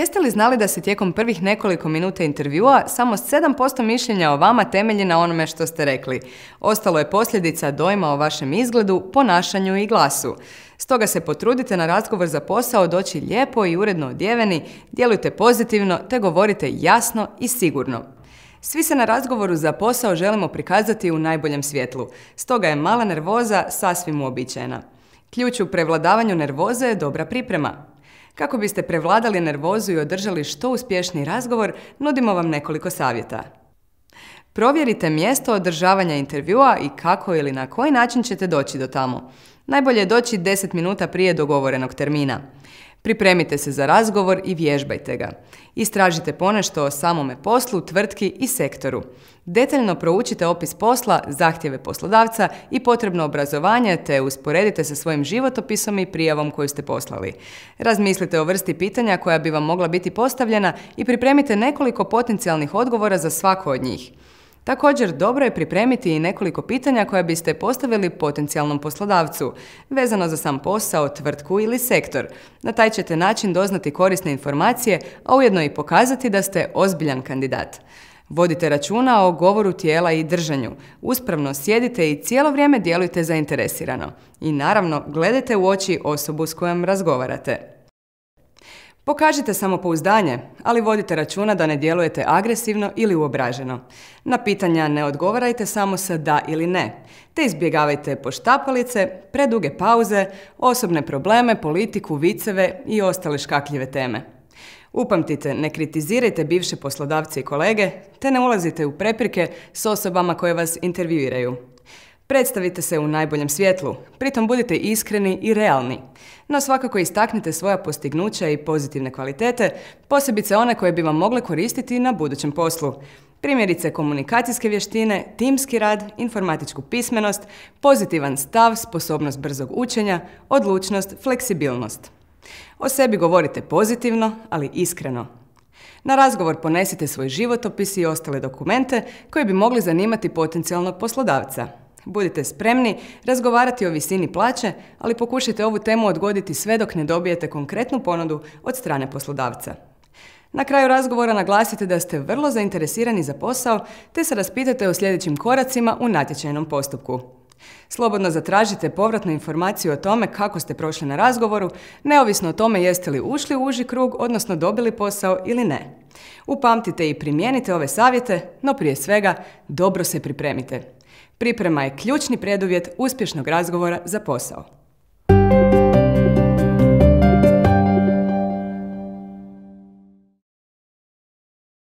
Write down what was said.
Jeste li znali da se tijekom prvih nekoliko minuta intervjua samo 7% mišljenja o vama temelji na onome što ste rekli? Ostalo je posljedica dojma o vašem izgledu, ponašanju i glasu. Stoga se potrudite na razgovor za posao doći lijepo i uredno odjeveni, djelujte pozitivno te govorite jasno i sigurno. Svi se na razgovoru za posao želimo prikazati u najboljem svjetlu, stoga je mala nervoza sasvim uobičajena. Ključ u prevladavanju nervoze je dobra priprema. Kako biste prevladali nervozu i održali što uspješniji razgovor, nudimo vam nekoliko savjeta. Provjerite mjesto održavanja intervjua i kako ili na koji način ćete doći do tamo. Najbolje je doći 10 minuta prije dogovorenog termina. Pripremite se za razgovor i vježbajte ga. Istražite ponešto o samome poslu, tvrtki i sektoru. Detaljno proučite opis posla, zahtjeve poslodavca i potrebno obrazovanje te usporedite sa svojim životopisom i prijavom koju ste poslali. Razmislite o vrsti pitanja koja bi vam mogla biti postavljena i pripremite nekoliko potencijalnih odgovora za svako od njih. Također, dobro je pripremiti i nekoliko pitanja koja biste postavili potencijalnom poslodavcu, vezano za sam posao, tvrtku ili sektor. Na taj ćete način doznati korisne informacije, a ujedno i pokazati da ste ozbiljan kandidat. Vodite računa o govoru tijela i držanju. Uspravno sjedite i cijelo vrijeme djelujte zainteresirano. I naravno, gledajte u oči osobu s kojom razgovarate. Pokažite samopouzdanje, ali vodite računa da ne djelujete agresivno ili uobraženo. Na pitanja ne odgovarajte samo sa da ili ne, te izbjegavajte poštapalice, preduge pauze, osobne probleme, politiku, viceve i ostale škakljive teme. Upamtite, ne kritizirajte bivše poslodavce i kolege, te ne ulazite u prepirke s osobama koje vas intervjuiraju. Predstavite se u najboljem svjetlu, pritom budite iskreni i realni. No svakako istaknite svoja postignuća i pozitivne kvalitete, posebice one koje bi vam mogle koristiti na budućem poslu. Primjerice komunikacijske vještine, timski rad, informatičku pismenost, pozitivan stav, sposobnost brzog učenja, odlučnost, fleksibilnost. O sebi govorite pozitivno, ali iskreno. Na razgovor ponesite svoj životopis i ostale dokumente koji bi mogli zanimati potencijalnog poslodavca. Budite spremni razgovarati o visini plaće, ali pokušajte ovu temu odgoditi sve dok ne dobijete konkretnu ponudu od strane poslodavca. Na kraju razgovora naglasite da ste vrlo zainteresirani za posao, te se raspitate o sljedećim koracima u natječajnom postupku. Slobodno zatražite povratnu informaciju o tome kako ste prošli na razgovoru, neovisno o tome jeste li ušli u uži krug, odnosno dobili posao ili ne. Upamtite i primijenite ove savjete, no prije svega dobro se pripremite. Priprema je ključni preduvjet uspješnog razgovora za posao.